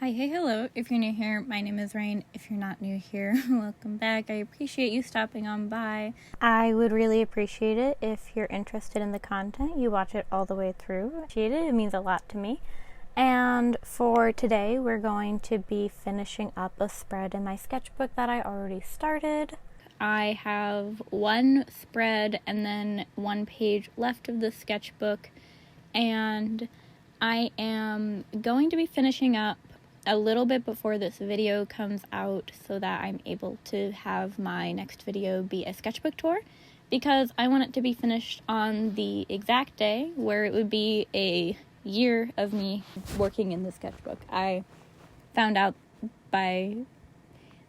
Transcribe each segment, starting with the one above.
Hi, hey, hello. If you're new here, my name is Rain. If you're not new here, welcome back. I appreciate you stopping on by. I would really appreciate it if you're interested in the content. You watch it all the way through. Appreciate it. It means a lot to me. And for today, we're going to be finishing up a spread in my sketchbook that I already started. I have one spread and then one page left of the sketchbook, and I am going to be finishing up a little bit before this video comes out so that I'm able to have my next video be a sketchbook tour, because I want it to be finished on the exact day where it would be a year of me working in the sketchbook. I found out by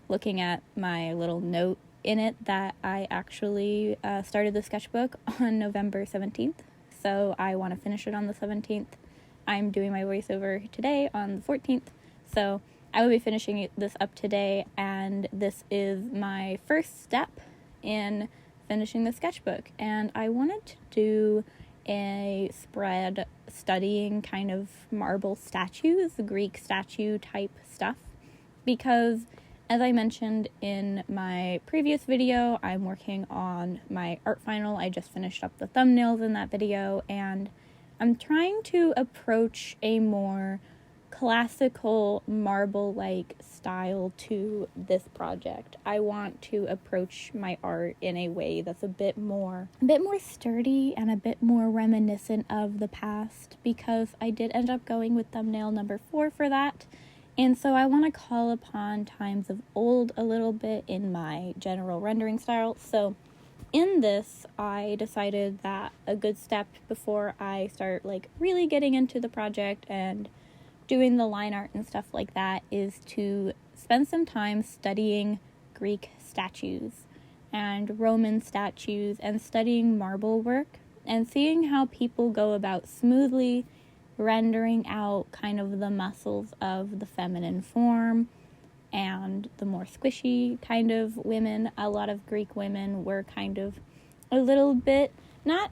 looking at my little note in it that I actually started the sketchbook on November 17th, so I want to finish it on the 17th. I'm doing my voiceover today on the 14th, so I will be finishing this up today, and this is my first step in finishing the sketchbook. And I wanted to do a spread studying kind of marble statues, Greek statue type stuff, because as I mentioned in my previous video, I'm working on my art final. I just finished up the thumbnails in that video, and I'm trying to approach a more classical marble-like style to this project. I want to approach my art in a way that's a bit more sturdy and a bit more reminiscent of the past, because I did end up going with thumbnail number 4 for that. And so I want to call upon times of old a little bit in my general rendering style. So in this, I decided that a good step before I start really getting into the project and doing the line art and stuff like that is to spend some time studying Greek statues and Roman statues and studying marble work and seeing how people go about smoothly rendering out kind of the muscles of the feminine form and the more squishy kind of women. A lot of Greek women were kind of a little bit not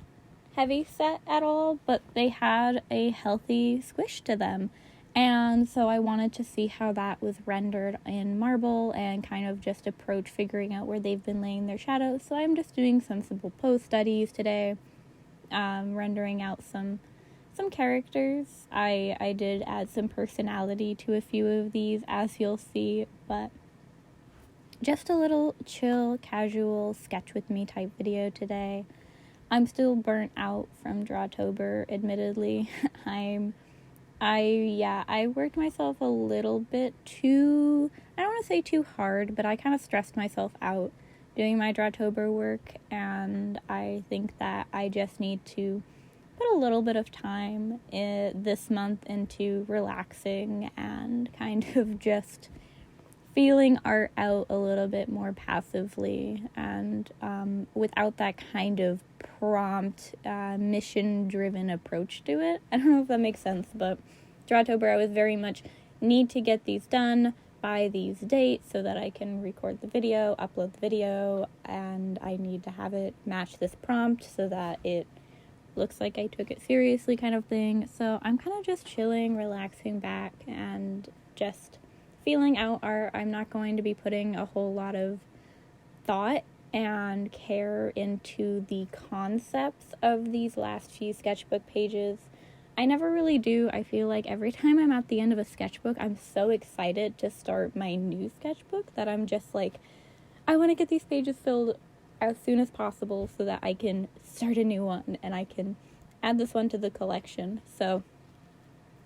heavy set at all, but they had a healthy squish to them. And so I wanted to see how that was rendered in marble and kind of just approach figuring out where they've been laying their shadows. So I'm just doing some simple pose studies today, rendering out some characters. I did add some personality to a few of these, as you'll see, but just a little chill, casual sketch with me type video today. I'm still burnt out from Drawtober, admittedly. I worked myself a little bit too, I don't want to say too hard, but I kind of stressed myself out doing my Drawtober work, and I think that I just need to put a little bit of time this month into relaxing and kind of just feeling art out a little bit more passively and without that kind of prompt, mission-driven approach to it. I don't know if that makes sense, but Drawtober I was very much need to get these done by these dates so that I can record the video, upload the video, and I need to have it match this prompt so that it looks like I took it seriously kind of thing. So I'm kind of just chilling, relaxing back, and just feeling out art. I'm not going to be putting a whole lot of thought and care into the concepts of these last few sketchbook pages. I never really do. I feel like every time I'm at the end of a sketchbook, I'm so excited to start my new sketchbook that I'm just like, I want to get these pages filled as soon as possible so that I can start a new one and I can add this one to the collection. So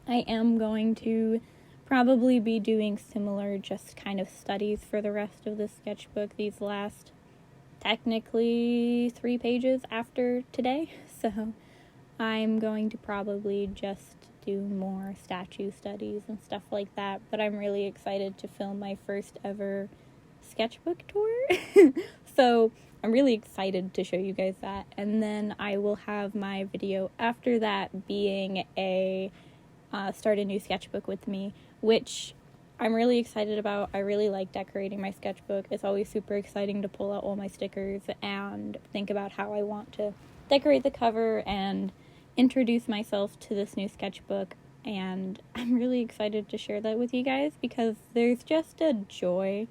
I am going to probably be doing similar just kind of studies for the rest of the sketchbook, these last technically 3 pages after today. So I'm going to probably just do more statue studies and stuff like that, but I'm really excited to film my first ever sketchbook tour. So I'm really excited to show you guys that, and then I will have my video after that being a start a new sketchbook with me, which I'm really excited about. I really like decorating my sketchbook. It's always super exciting to pull out all my stickers and think about how I want to decorate the cover and introduce myself to this new sketchbook. and I'm really excited to share that with you guys because there's just a joy,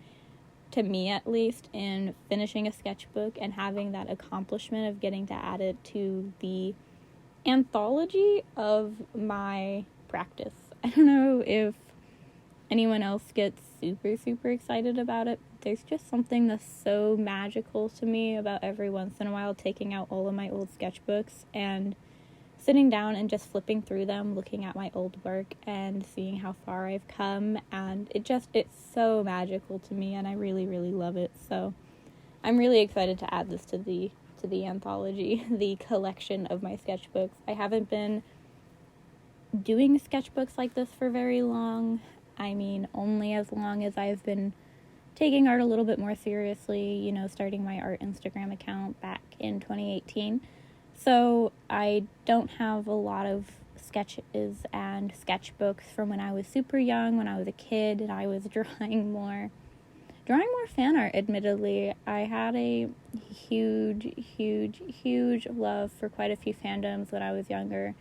to me at least, in finishing a sketchbook and having that accomplishment of getting to add it to the anthology of my practice. I don't know if anyone else gets super excited about it. There's just something that's so magical to me about every once in a while taking out all of my old sketchbooks and sitting down and just flipping through them, looking at my old work and seeing how far I've come, and it's so magical to me, and I really love it. So I'm really excited to add this to the anthology, the collection of my sketchbooks. I haven't been doing sketchbooks like this for very long. I mean, only as long as I've been taking art a little bit more seriously, starting my art Instagram account back in 2018. So I don't have a lot of sketches and sketchbooks from when I was super young, when I was a kid, and I was drawing more fan art, admittedly. I had a huge love for quite a few fandoms when I was younger,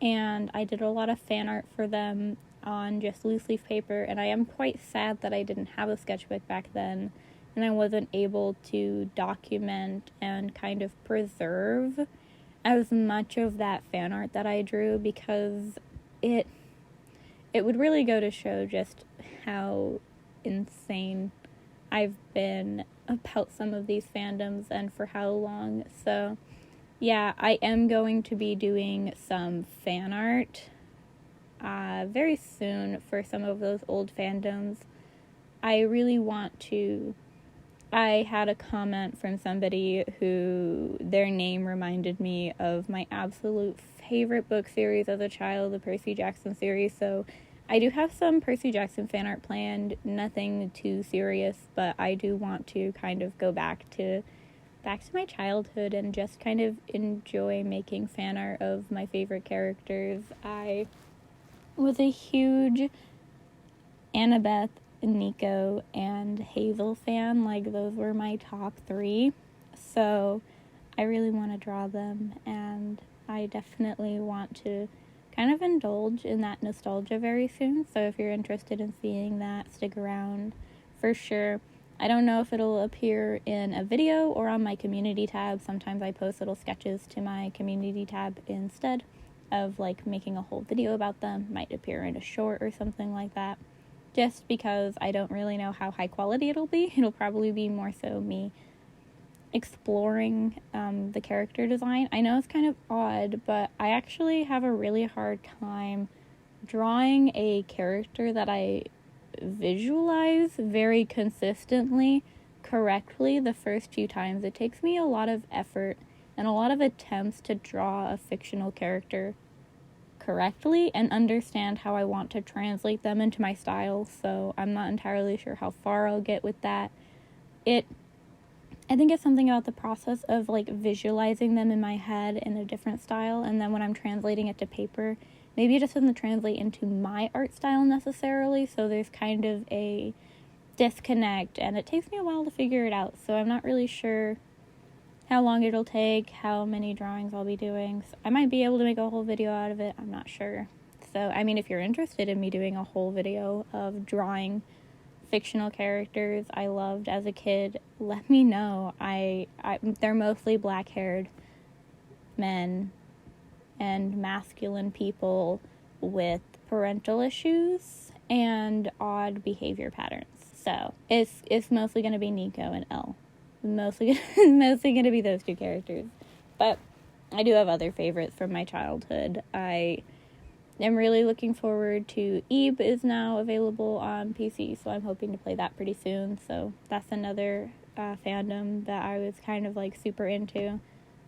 and I did a lot of fan art for them on just loose leaf paper, and I am quite sad that I didn't have a sketchbook back then, and I wasn't able to document and kind of preserve as much of that fan art that I drew, because it would really go to show just how insane I've been about some of these fandoms and for how long. So yeah, I am going to be doing some fan art very soon for some of those old fandoms. I really want to. I had a comment from somebody who their name reminded me of my absolute favorite book series as a child, the Percy Jackson series. So I do have some Percy Jackson fan art planned, nothing too serious, but I do want to kind of go back to my childhood and just kind of enjoy making fan art of my favorite characters. I was a huge Annabeth, Nico, and Hazel fan. Like, those were my top 3. So I really want to draw them, and I definitely want to kind of indulge in that nostalgia very soon. So if you're interested in seeing that, stick around for sure. I don't know if it'll appear in a video or on my community tab. Sometimes I post little sketches to my community tab instead of like making a whole video about them. Might appear in a short or something like that, just because I don't really know how high quality it'll be. It'll probably be more so me exploring the character design. I know it's kind of odd, but I actually have a really hard time drawing a character that I visualize very consistently correctly the first few times. It takes me a lot of effort and a lot of attempts to draw a fictional character correctly and understand how I want to translate them into my style. So I'm not entirely sure how far I'll get with that. I think it's something about the process of like visualizing them in my head in a different style, and then when I'm translating it to paper, maybe it just doesn't translate into my art style necessarily, so there's kind of a disconnect, and it takes me a while to figure it out. So I'm not really sure how long it'll take, how many drawings I'll be doing. So I might be able to make a whole video out of it, I'm not sure. So, I mean, if you're interested in me doing a whole video of drawing fictional characters I loved as a kid, let me know. They're mostly black-haired men and masculine people with parental issues and odd behavior patterns. So it's mostly going to be Nico and Elle. Mostly going to be those 2 characters. But I do have other favorites from my childhood. I am really looking forward to Eve is now available on PC, so I'm hoping to play that pretty soon. So that's another fandom that I was kind of like super into.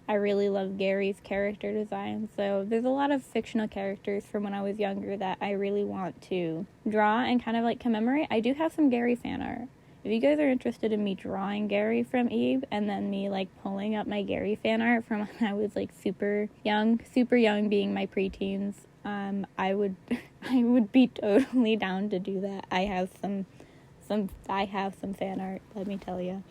I really love Gary's character design. So there's a lot of fictional characters from when I was younger that I really want to draw and kind of like commemorate. I do have some Gary fan art. If you guys are interested in me drawing Gary from Eve and then me like pulling up my Gary fan art from when I was like super young being my preteens, I would be totally down to do that. I have some fan art, let me tell you.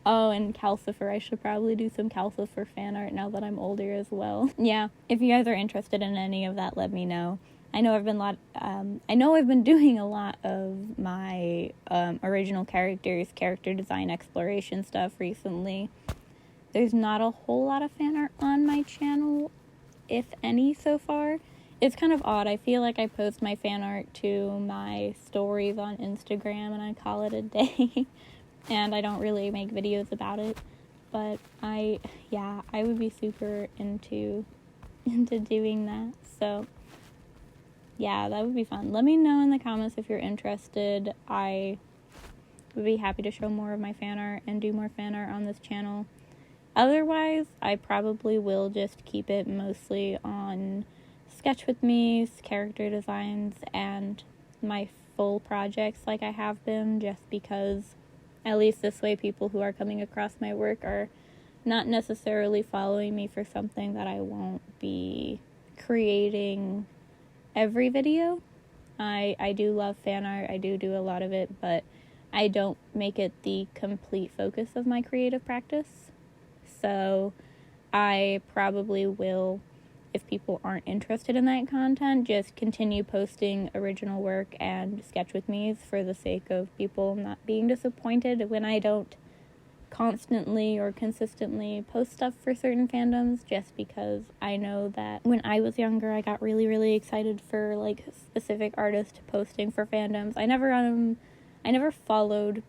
Oh, and Calcifer. I should probably do some Calcifer fan art now that I'm older as well. Yeah, if you guys are interested in any of that, let me know. I know I've been doing a lot of my original character design exploration stuff recently. There's not a whole lot of fan art on my channel, if any, so far. It's kind of odd. I feel like I post my fan art to my stories on Instagram and I call it a day. And I don't really make videos about it. But I would be super into doing that. So yeah, that would be fun. Let me know in the comments if you're interested. I would be happy to show more of my fan art and do more fan art on this channel. Otherwise, I probably will just keep it mostly on Sketch With Me's character designs and my full projects like I have been, just because at least this way people who are coming across my work are not necessarily following me for something that I won't be creating every video. I do love fan art. I do a lot of it, but I don't make it the complete focus of my creative practice. So I probably will, if people aren't interested in that content, just continue posting original work and Sketch With Me's for the sake of people not being disappointed when I don't constantly or consistently post stuff for certain fandoms, just because I know that when I was younger I got really, really excited for like specific artists posting for fandoms. I never followed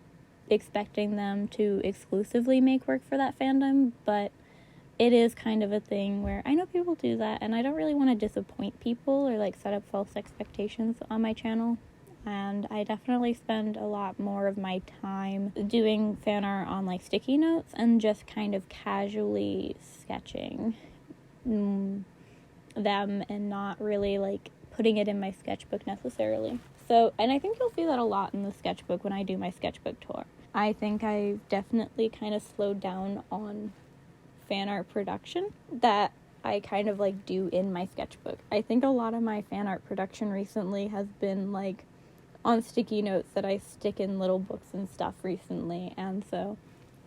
expecting them to exclusively make work for that fandom, but it is kind of a thing where I know people do that, and I don't really want to disappoint people or like set up false expectations on my channel. And I definitely spend a lot more of my time doing fan art on like sticky notes and just kind of casually sketching them and not really like putting it in my sketchbook necessarily. So, and I think you'll see that a lot in the sketchbook when I do my sketchbook tour. I think I've definitely kind of slowed down on fan art production that I kind of like do in my sketchbook. I think a lot of my fan art production recently has been like on sticky notes that I stick in little books and stuff recently, and so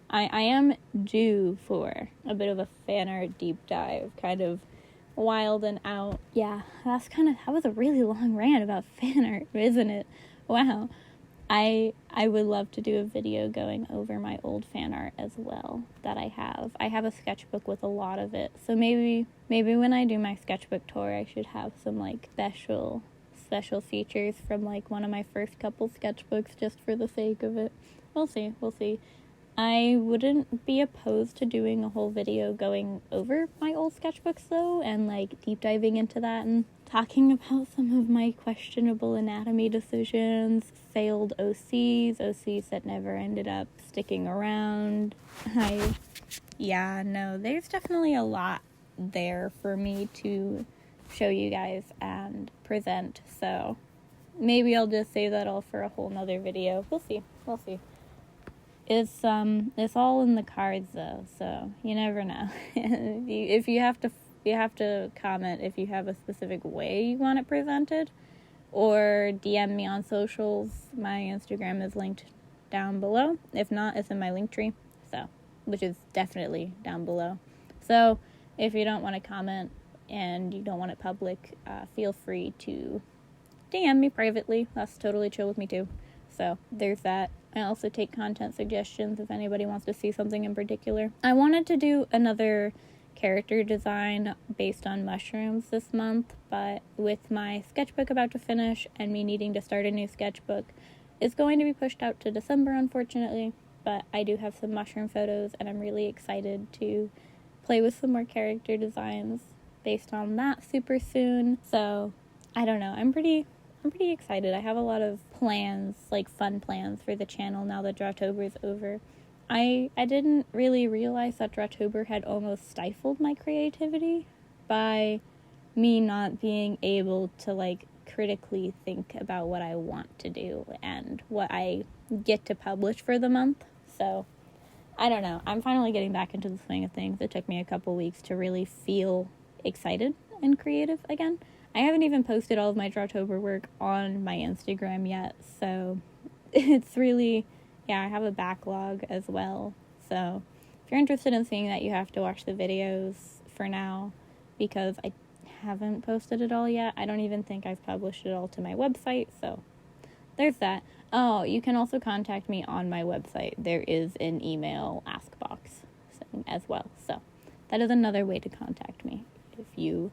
I am due for a bit of a fan art deep dive, kind of wild and out. Yeah, that was a really long rant about fan art, isn't it? Wow. I would love to do a video going over my old fan art as well that I have. I have a sketchbook with a lot of it, so maybe when I do my sketchbook tour I should have some like special features from like one of my first couple sketchbooks just for the sake of it. We'll see. I wouldn't be opposed to doing a whole video going over my old sketchbooks though, and like deep diving into that and talking about some of my questionable anatomy decisions, failed OCs that never ended up sticking around. There's definitely a lot there for me to show you guys and present, so maybe I'll just save that all for a whole nother video. We'll see. It's all in the cards though, so you never know. If you have to comment if you have a specific way you want it presented, or DM me on socials. My Instagram is linked down below. If not, it's in my link tree, so which is definitely down below. So if you don't want to comment and you don't want it public, feel free to DM me privately. That's totally chill with me too. So there's that. I also take content suggestions if anybody wants to see something in particular. I wanted to do another character design based on mushrooms this month, but with my sketchbook about to finish and me needing to start a new sketchbook, it's going to be pushed out to December, unfortunately. But I do have some mushroom photos, and I'm really excited to play with some more character designs based on that super soon. So I don't know, I'm pretty excited. I have a lot of plans, like fun plans for the channel now that Drawtober is over. I didn't really realize that Drawtober had almost stifled my creativity by me not being able to like critically think about what I want to do and what I get to publish for the month. So I don't know, I'm finally getting back into the swing of things. It took me a couple weeks to really feel excited and creative again. I haven't even posted all of my Drawtober work on my Instagram yet, so it's really, I have a backlog as well. So if you're interested in seeing that, you have to watch the videos for now, because I haven't posted it all yet. I don't even think I've published it all to my website, so there's that. Oh, you can also contact me on my website. There is an email ask box as well, so that is another way to contact me if you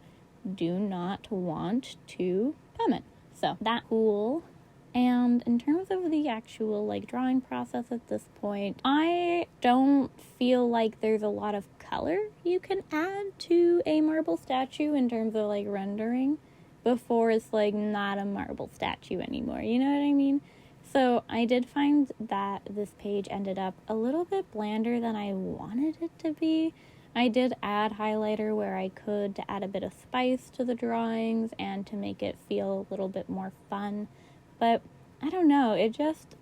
do not want to comment. So that's cool. And in terms of the actual like drawing process at this point, I don't feel like there's a lot of color you can add to a marble statue in terms of like rendering before it's like not a marble statue anymore, you know what I mean? So I did find that this page ended up a little bit blander than I wanted it to be. I did add highlighter where I could to add a bit of spice to the drawings and to make it feel a little bit more fun. But I don't know,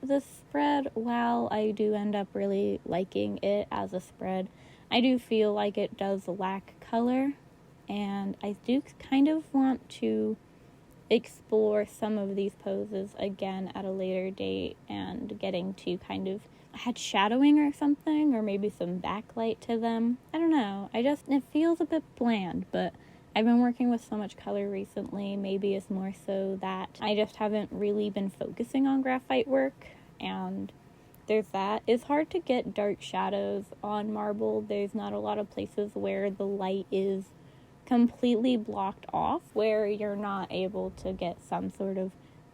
the spread, while I do end up really liking it as a spread, I do feel like it does lack color, and I do kind of want to explore some of these poses again at a later date and getting to kind of add shadowing or something, or maybe some backlight to them. I don't know, it feels a bit bland, but I've been working with so much color recently. Maybe it's more so that I just haven't really been focusing on graphite work, and there's that. It's hard to get dark shadows on marble. There's not a lot of places where the light is completely blocked off, where you're not able to get some sort of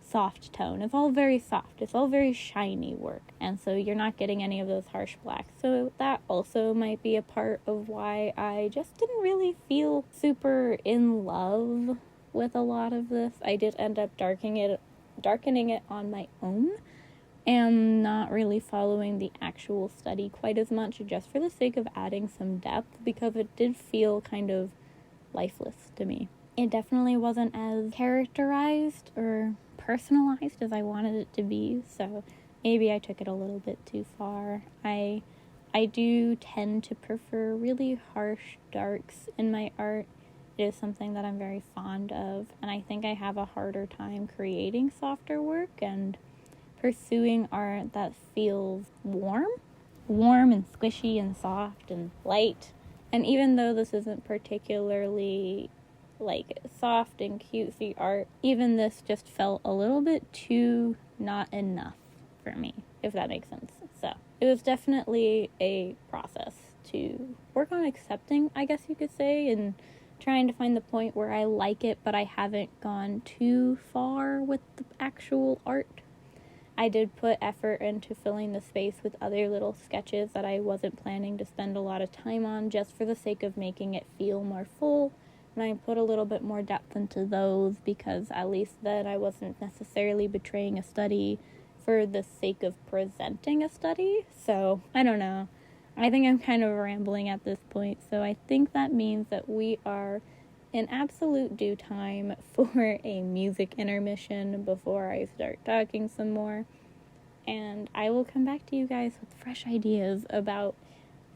soft tone. It's all very soft. It's all very shiny work. And so you're not getting any of those harsh blacks. So that also might be a part of why I just didn't really feel super in love with a lot of this. I did end up darkening it on my own and not really following the actual study quite as much, just for the sake of adding some depth, because it did feel kind of lifeless to me. It definitely wasn't as characterized or personalized as I wanted it to be, so maybe I took it a little bit too far. I do tend to prefer really harsh darks in my art. It is something that I'm very fond of, and I think I have a harder time creating softer work and pursuing art that feels warm and squishy and soft and light. And even though this isn't particularly like soft and cutesy art, even this just felt a little bit too not enough for me, if that makes sense. So it was definitely a process to work on accepting, I guess you could say, and trying to find the point where I like it, but I haven't gone too far with the actual art. I did put effort into filling the space with other little sketches that I wasn't planning to spend a lot of time on, just for the sake of making it feel more full. And I put a little bit more depth into those, because at least then I wasn't necessarily betraying a study for the sake of presenting a study. So I don't know. I think I'm kind of rambling at this point. So I think that means that we are in absolute due time for a music intermission before I start talking some more. And I will come back to you guys with fresh ideas about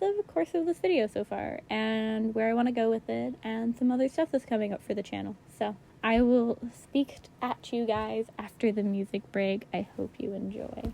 the course of this video so far and where I want to go with it and some other stuff that's coming up for the channel. So I will speak at you guys after the music break. I hope you enjoy.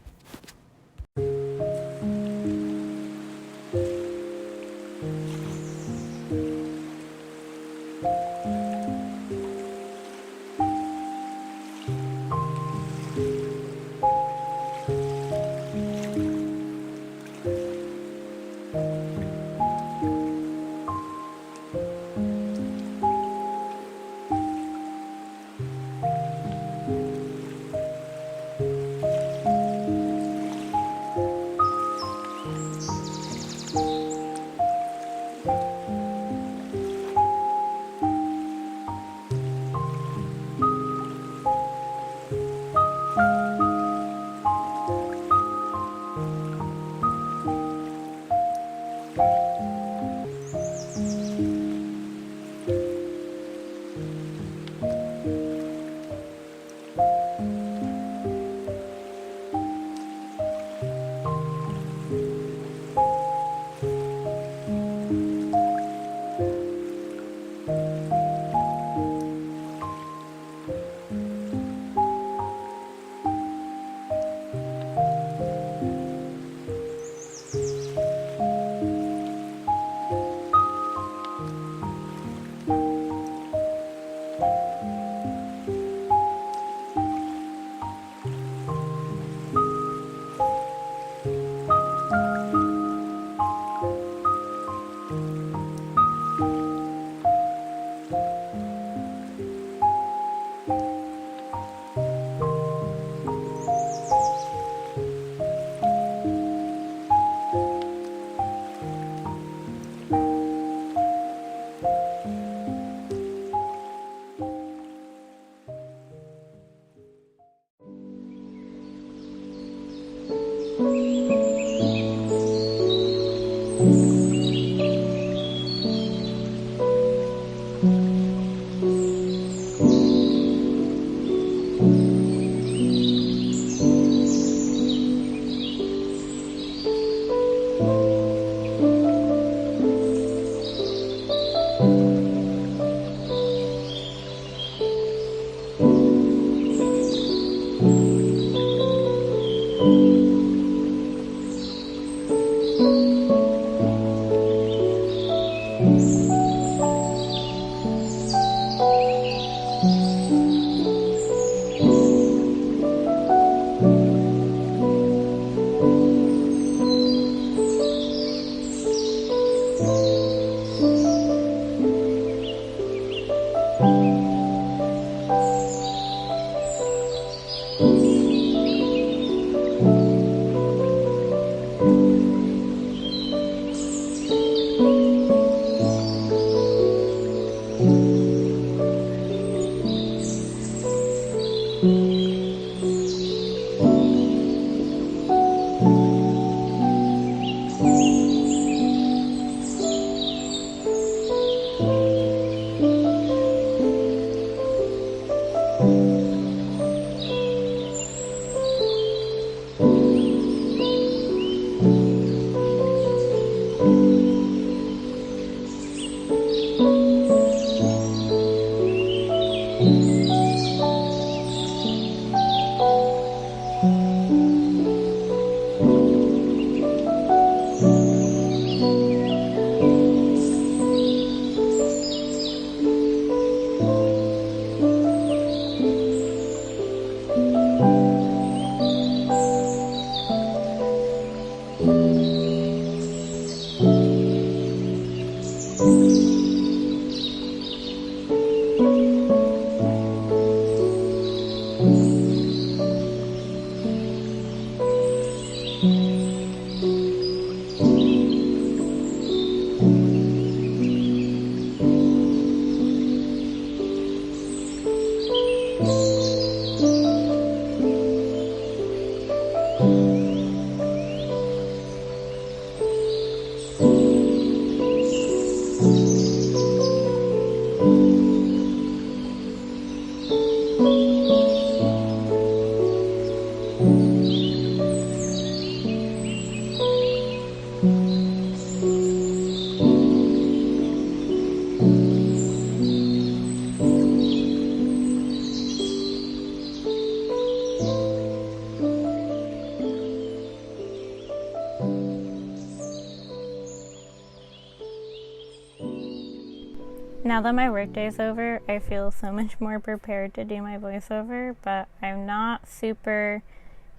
Now that my workday's over, I feel so much more prepared to do my voiceover, but I'm not super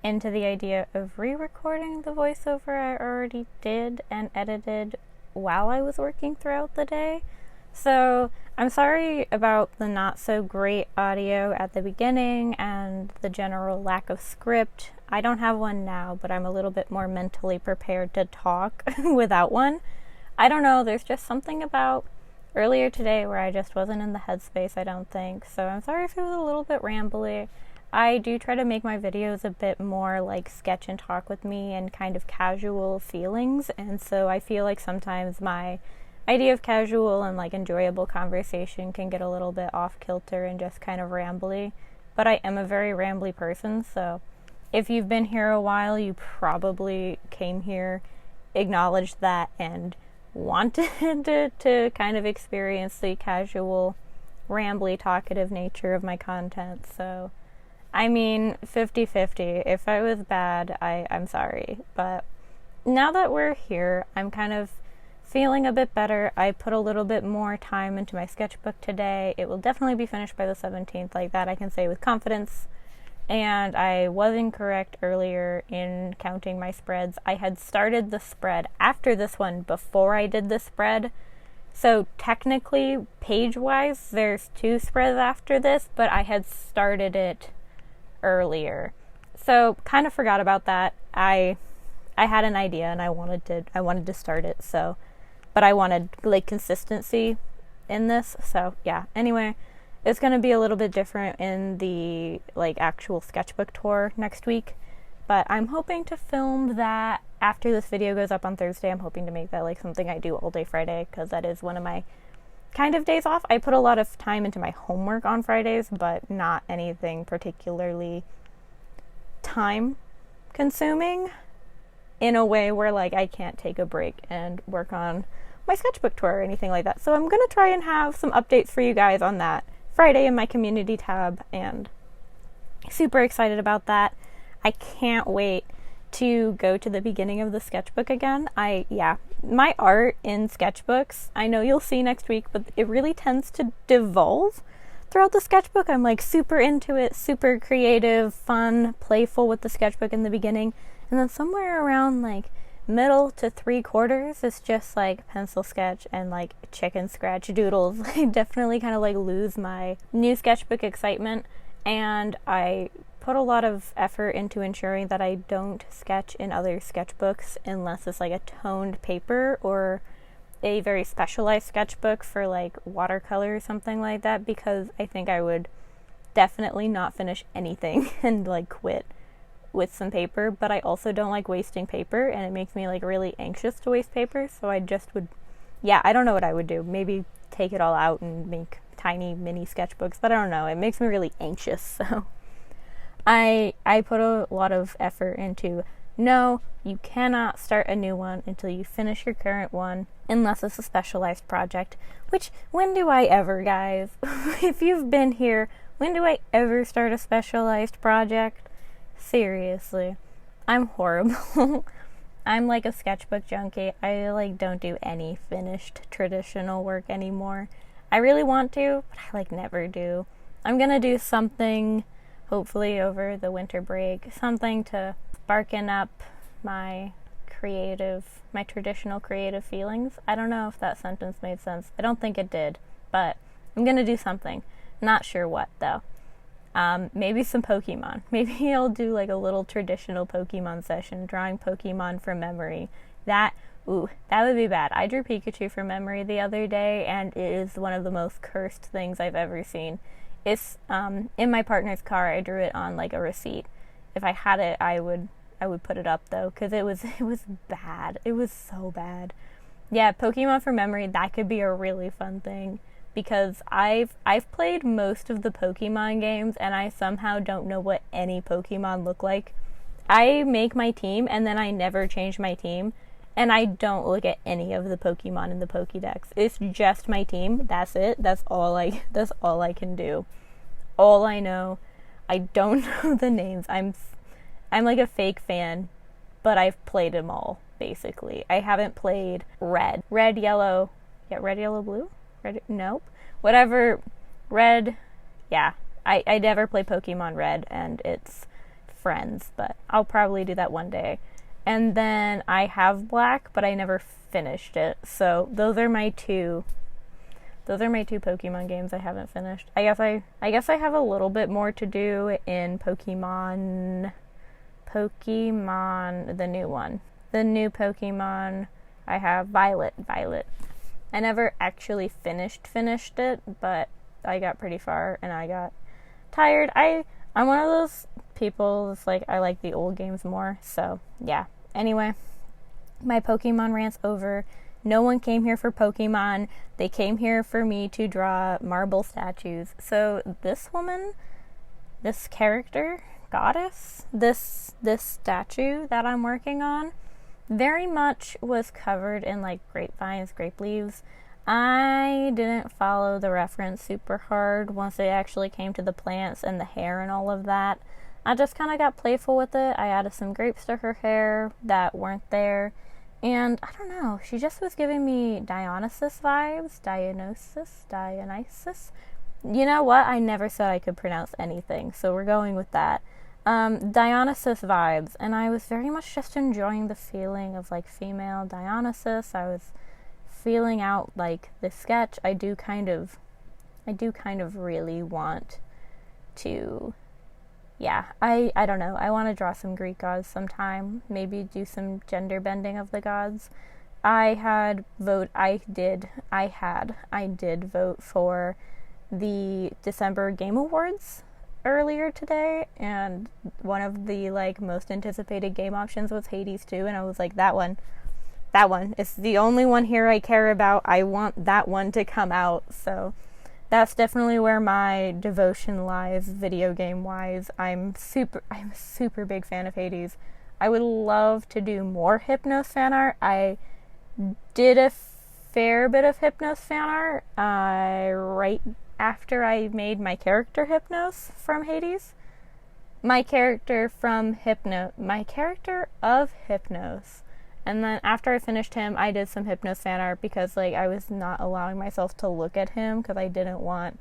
into the idea of re-recording the voiceover I already did and edited while I was working throughout the day. So I'm sorry about the not so great audio at the beginning and the general lack of script. I don't have one now, but I'm a little bit more mentally prepared to talk without one. I don't know, there's just something about earlier today where I just wasn't in the headspace, I don't think. So I'm sorry if it was a little bit rambly. I do try to make my videos a bit more like sketch and talk with me and kind of casual feelings, and so I feel like sometimes my idea of casual and like enjoyable conversation can get a little bit off kilter and just kind of rambly. But I am a very rambly person, so if you've been here a while, you probably came here, acknowledged that, and wanted to kind of experience the casual, rambly, talkative nature of my content. So, I mean, 50-50. If I was bad, I'm sorry. But now that we're here, I'm kind of feeling a bit better. I put a little bit more time into my sketchbook today. It will definitely be finished by the 17th, like that I can say with confidence. And I was incorrect earlier in counting my spreads. I had started the spread after this one before I did the spread. So technically, page-wise, there's 2 spreads after this, but I had started it earlier. So kind of forgot about that. I had an idea and I wanted to start it, so, but I wanted like consistency in this. So yeah, anyway, it's going to be a little bit different in the like actual sketchbook tour next week. But I'm hoping to film that after this video goes up on Thursday. I'm hoping to make that like something I do all day Friday, because that is one of my kind of days off. I put a lot of time into my homework on Fridays, but not anything particularly time consuming in a way where like I can't take a break and work on my sketchbook tour or anything like that. So I'm going to try and have some updates for you guys on that Friday in my community tab, and super excited about that. I can't wait to go to the beginning of the sketchbook again. My art in sketchbooks, I know you'll see next week, but it really tends to devolve throughout the sketchbook. I'm like super into it, super creative, fun, playful with the sketchbook in the beginning, and then somewhere around like middle to 3/4 is just like pencil sketch and like chicken scratch doodles. I definitely kind of like lose my new sketchbook excitement, and I put a lot of effort into ensuring that I don't sketch in other sketchbooks unless it's like a toned paper or a very specialized sketchbook for like watercolor or something like that, because I think I would definitely not finish anything and like quit with some paper. But I also don't like wasting paper, and it makes me like really anxious to waste paper, so I just would, I don't know what I would do. Maybe take it all out and make tiny mini sketchbooks, but I don't know, it makes me really anxious. So I put a lot of effort into, no, you cannot start a new one until you finish your current one, unless it's a specialized project, which, when do I ever, guys? If you've been here, when do I ever start a specialized project? Seriously, I'm horrible. I'm like a sketchbook junkie. I like don't do any finished traditional work anymore. I really want to, but I like never do. I'm gonna do something hopefully over the winter break, something to sparken up my traditional creative feelings. I don't know if that sentence made sense. I don't think it did, but I'm gonna do something. Not sure what though. Maybe some Pokemon. Maybe I'll do like a little traditional Pokemon session, drawing Pokemon from memory. That would be bad. I drew Pikachu from memory the other day, and it is one of the most cursed things I've ever seen. It's in my partner's car. I drew it on like a receipt. If I had it, I would put it up though, because it was bad. It was so bad. Yeah, Pokemon from memory, that could be a really fun thing, because I've played most of the Pokemon games, and I somehow don't know what any Pokemon look like. I make my team, and then I never change my team, and I don't look at any of the Pokemon in the Pokédex. It's just my team. That's it. That's all I can do. All I know. I don't know the names. I'm like a fake fan, but I've played them all, basically. I haven't played red, yellow, blue? Nope. Whatever. Red. Yeah. I never play Pokemon Red and its friends, but I'll probably do that one day. And then I have black, but I never finished it. So those are my two Pokemon games I haven't finished. I guess I have a little bit more to do in Pokemon, the new one. The new Pokemon, I have Violet. I never actually finished it, but I got pretty far and I got tired. I'm one of those people that's like, I like the old games more, so yeah. Anyway, my Pokemon rant's over. No one came here for Pokemon. They came here for me to draw marble statues. So this woman, this character, goddess, this statue that I'm working on, very much was covered in like grapevines, grape leaves. I didn't follow the reference super hard once it actually came to the plants and the hair and all of that. I just kind of got playful with it. I added some grapes to her hair that weren't there. And I don't know, she just was giving me Dionysus vibes. Dionysus. You know what? I never said I could pronounce anything, so we're going with that. Dionysus vibes. And I was very much just enjoying the feeling of like female Dionysus. I was feeling out like the sketch. I do kind of really want to, I don't know. I want to draw some Greek gods sometime. Maybe do some gender bending of the gods. I did vote for the December Game Awards earlier today, and one of the like most anticipated game options was Hades 2, and I was like, that one is the only one here I care about. I want that one to come out. So that's definitely where my devotion lies, video game wise. I'm a super big fan of Hades. I would love to do more Hypnos fan art. I did a fair bit of Hypnos fan art right after I made my character Hypnos from Hades. My character of Hypnos. And then after I finished him, I did some Hypnos fan art because like I was not allowing myself to look at him because I didn't want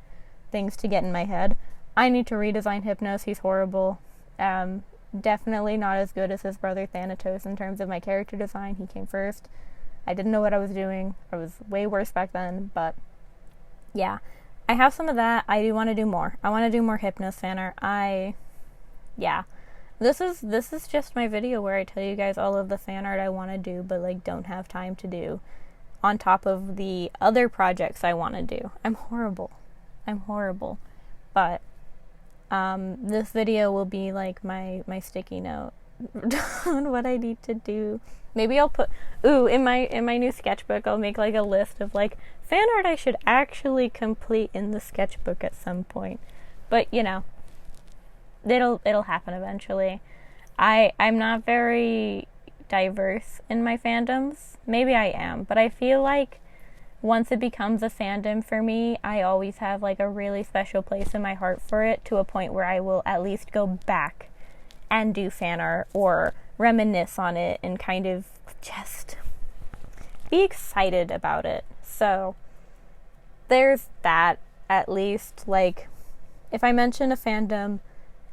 things to get in my head. I need to redesign Hypnos. He's horrible. Definitely not as good as his brother Thanatos in terms of my character design. He came first. I didn't know what I was doing. I was way worse back then, but yeah. I have some of that. I do want to do more. I want to do more Hypnos fan art. This is just my video where I tell you guys all of the fan art I want to do, but like don't have time to do, on top of the other projects I want to do. I'm horrible. But this video will be like my sticky note on what I need to do. Maybe I'll put in my new sketchbook I'll make like a list of like fan art I should actually complete in the sketchbook at some point. But you know, it'll happen eventually. I'm not very diverse in my fandoms. Maybe I am, but I feel like once it becomes a fandom for me, I always have like a really special place in my heart for it, to a point where I will at least go back and do fan art or reminisce on it and kind of just be excited about it. So there's that. At least, like, if I mention a fandom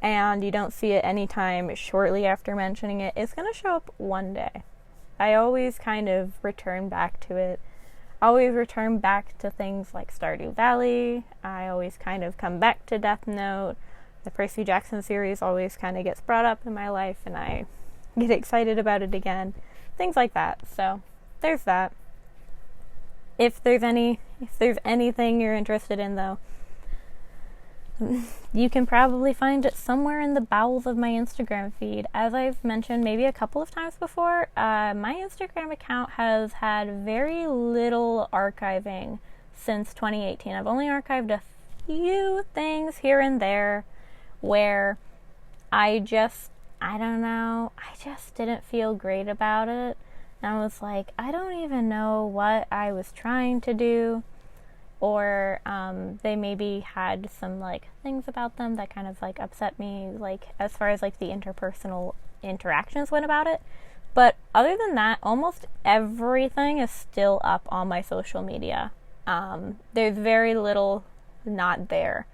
and you don't see it anytime shortly after mentioning it, it's gonna show up one day. I always kind of return back to it. I always return back to things like Stardew Valley. I always kind of come back to Death Note. The Percy Jackson series always kind of gets brought up in my life and I get excited about it again. Things like that. So there's that. If there's anything you're interested in, though, you can probably find it somewhere in the bowels of my Instagram feed. As I've mentioned maybe a couple of times before, my Instagram account has had very little archiving since 2018. I've only archived a few things here and there where I just didn't feel great about it. And I was like, I don't even know what I was trying to do. Or they maybe had some like things about them that kind of like upset me, like as far as like the interpersonal interactions went about it. But other than that, almost everything is still up on my social media. There's very little not there.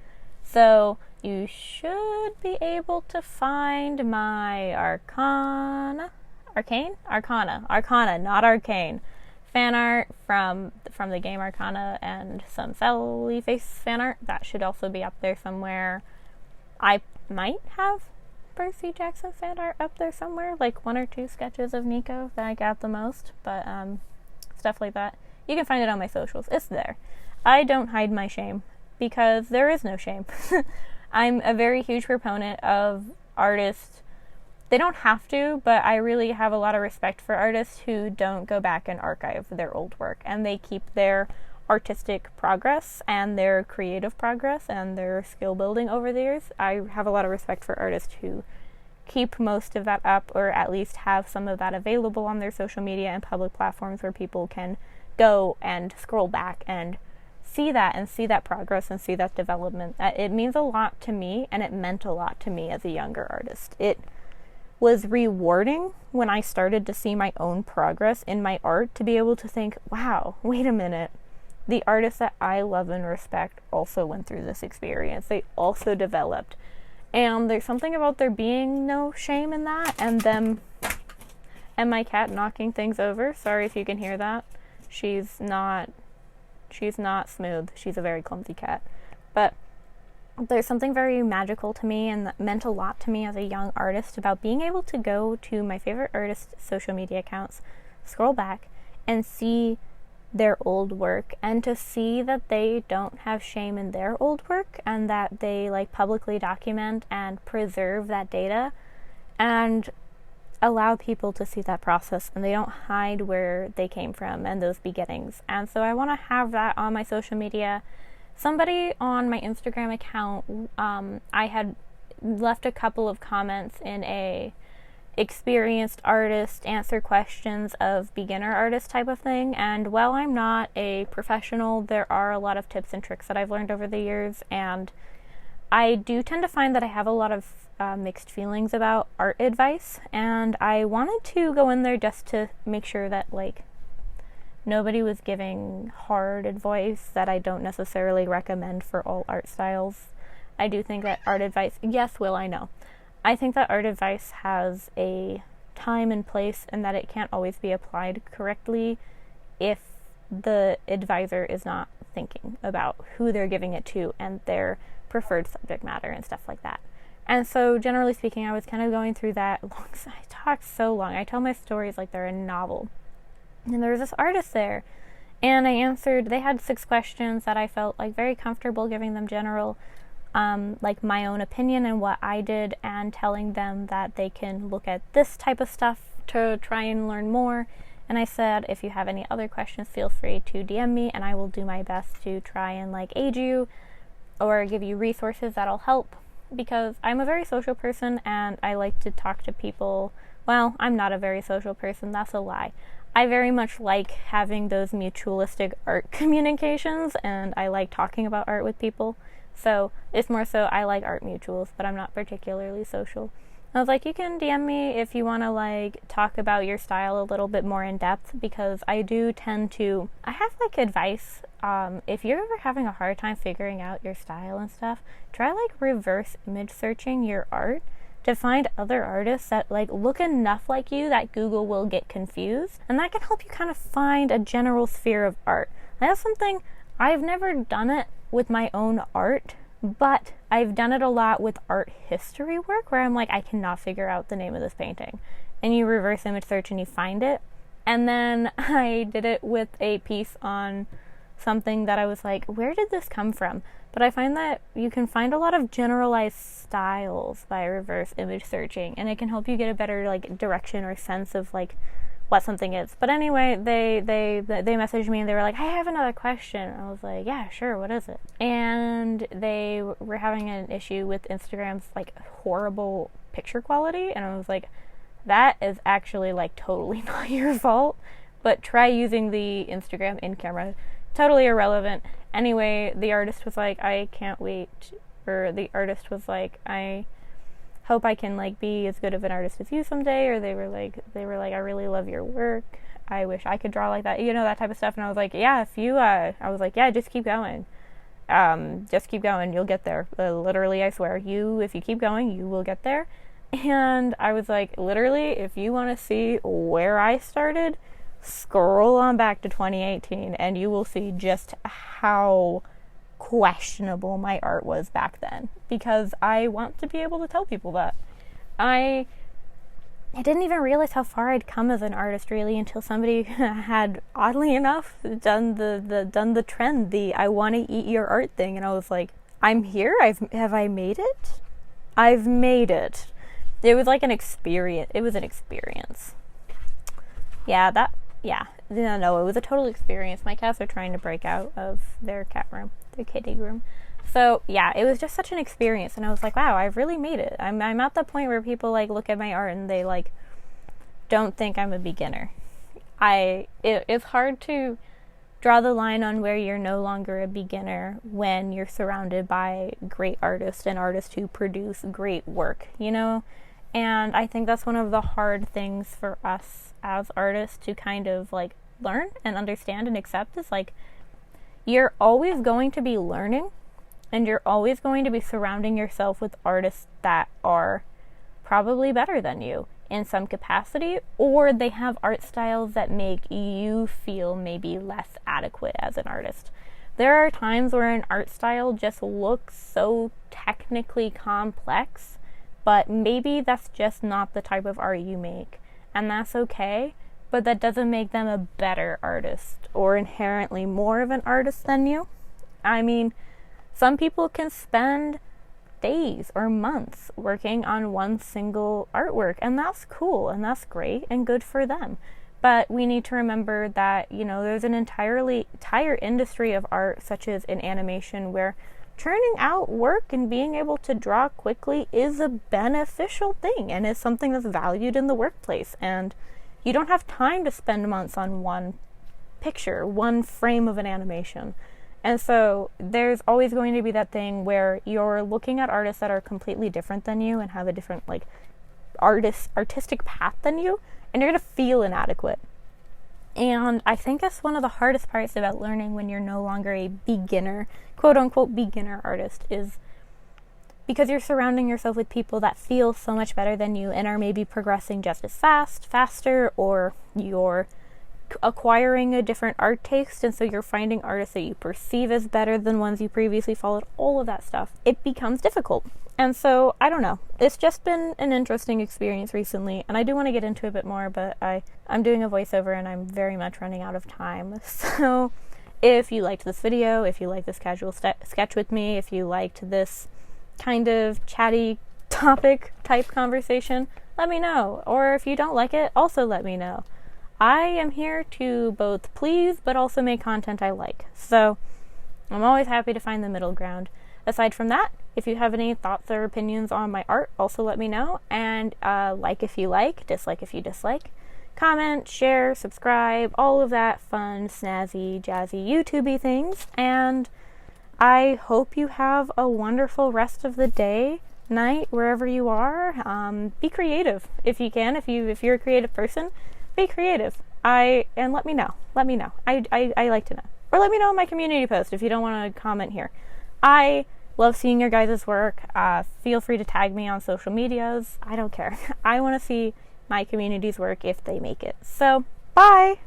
So you should be able to find my Arcana, not Arcane, fan art from the game Arcana, and some Sally Face fan art. That should also be up there somewhere. I might have Percy Jackson fan art up there somewhere, like 1 or 2 sketches of Nico that I got the most, but stuff like that. You can find it on my socials. It's there. I don't hide my shame, because there is no shame. I'm a very huge proponent of artists. They don't have to, but I really have a lot of respect for artists who don't go back and archive their old work, and they keep their artistic progress and their creative progress and their skill building over the years. I have a lot of respect for artists who keep most of that up, or at least have some of that available on their social media and public platforms where people can go and scroll back and see that progress and see that development. It means a lot to me, and it meant a lot to me as a younger artist. It was rewarding when I started to see my own progress in my art, to be able to think, wow, wait a minute, the artists that I love and respect also went through this experience. They also developed. And there's something about there being no shame in that, and them, and my cat knocking things over. Sorry if you can hear that. She's not smooth. She's a very clumsy cat. But there's something very magical to me, and that meant a lot to me as a young artist, about being able to go to my favorite artist's social media accounts, scroll back, and see their old work, and to see that they don't have shame in their old work and that they like publicly document and preserve that data and allow people to see that process, and they don't hide where they came from and those beginnings. And so I want to have that on my social media. Somebody on my Instagram account, I had left a couple of comments in a experienced artist answer questions of beginner artist type of thing, and while I'm not a professional, there are a lot of tips and tricks that I've learned over the years, and I do tend to find that I have a lot of mixed feelings about art advice, and I wanted to go in there just to make sure that like nobody was giving hard advice that I don't necessarily recommend for all art styles. I do think that art advice, yes, Will, I know. I think that art advice has a time and place, and that it can't always be applied correctly if the advisor is not thinking about who they're giving it to and their preferred subject matter and stuff like that. And so, generally speaking, I was kind of going through that. I talk so long. I tell my stories like they're a novel. And there was this artist there, and I answered, they had 6 questions that I felt like very comfortable giving them general, like my own opinion and what I did, and telling them that they can look at this type of stuff to try and learn more. And I said, if you have any other questions, feel free to DM me, and I will do my best to try and like aid you or give you resources that'll help. Because I'm a very social person and I like to talk to people. Well, I'm not a very social person, that's a lie. I very much like having those mutualistic art communications, and I like talking about art with people. So it's more so I like art mutuals, but I'm not particularly social. I was like, you can DM me if you want to like talk about your style a little bit more in depth, because I do tend to, I have like advice, if you're ever having a hard time figuring out your style and stuff, try like reverse image searching your art to find other artists that like look enough like you that Google will get confused, and that can help you kind of find a general sphere of art. That's something, I've never done it with my own art, but I've done it a lot with art history work where I'm like, I cannot figure out the name of this painting, and you reverse image search and you find it. And then I did it with a piece on something that I was like, where did this come from? But I find that you can find a lot of generalized styles by reverse image searching, and it can help you get a better like direction or sense of like what something is. But anyway, they messaged me and they were like, I have another question. I was like, yeah, sure, what is it? And they were having an issue with Instagram's like horrible picture quality, and I was like, that is actually like totally not your fault, but try using the Instagram in camera. Totally irrelevant. Anyway, the artist was like, I can't wait, or the artist was like, I hope I can like be as good of an artist as you someday, or they were like I really love your work, I wish I could draw like that, you know, that type of stuff. And I was like, yeah, if you I was like, yeah, just keep going, you'll get there, literally, I swear, if you keep going, you will get there. And I was like, literally, if you want to see where I started, scroll on back to 2018 and you will see just how questionable my art was back then, because I want to be able to tell people that I didn't even realize how far I'd come as an artist really until somebody had, oddly enough, done the trend, the I want to eat your art thing, and I was like, I'm here. Have I made it? I've made it. It was like an experience. It was an experience. No, it was a total experience. My cats are trying to break out of their kitty room. So yeah, it was just such an experience, and I was like, wow, I've really made it. I'm at the point where people like look at my art and they like don't think I'm a beginner. It's hard to draw the line on where you're no longer a beginner when you're surrounded by great artists and artists who produce great work, you know? And I think that's one of the hard things for us as artists to kind of like learn and understand and accept, is like, you're always going to be learning, and you're always going to be surrounding yourself with artists that are probably better than you in some capacity, or they have art styles that make you feel maybe less adequate as an artist. There are times where an art style just looks so technically complex, but maybe that's just not the type of art you make, and that's okay. but that doesn't make them a better artist or inherently more of an artist than you. I mean, some people can spend days or months working on one single artwork, and that's cool and that's great and good for them. But we need to remember that, there's an entire industry of art, such as in animation, where churning out work and being able to draw quickly is a beneficial thing and is something that's valued in the workplace. And you don't have time to spend months on one picture, one frame of an animation. And so there's always going to be that thing where you're looking at artists that are completely different than you and have a different artistic path than you, and you're going to feel inadequate. And I think that's one of the hardest parts about learning when you're no longer a beginner, quote unquote beginner artist, is because you're surrounding yourself with people that feel so much better than you and are maybe progressing just as faster, or you're acquiring a different art taste, and so you're finding artists that you perceive as better than ones you previously followed. All of that stuff, it becomes difficult. And so I don't know, it's just been an interesting experience recently, and I do want to get into it a bit more, but I'm doing a voiceover and I'm very much running out of time. So if you liked this video, if you liked this casual sketch with me, if you liked this kind of chatty topic type conversation, let me know. Or if you don't like it, also let me know. I am here to both please, but also make content I like. So I'm always happy to find the middle ground. Aside from that, if you have any thoughts or opinions on my art, also let me know. And like if you like, dislike if you dislike. Comment, share, subscribe, all of that fun, snazzy, jazzy, YouTube-y things. And I hope you have a wonderful rest of the day, night, wherever you are. Be creative if you can. If you're a creative person, be creative. And let me know. I like to know. Or let me know in my community post if you don't want to comment here. I love seeing your guys' work. Feel free to tag me on social medias. I don't care. I want to see my community's work if they make it. So, bye!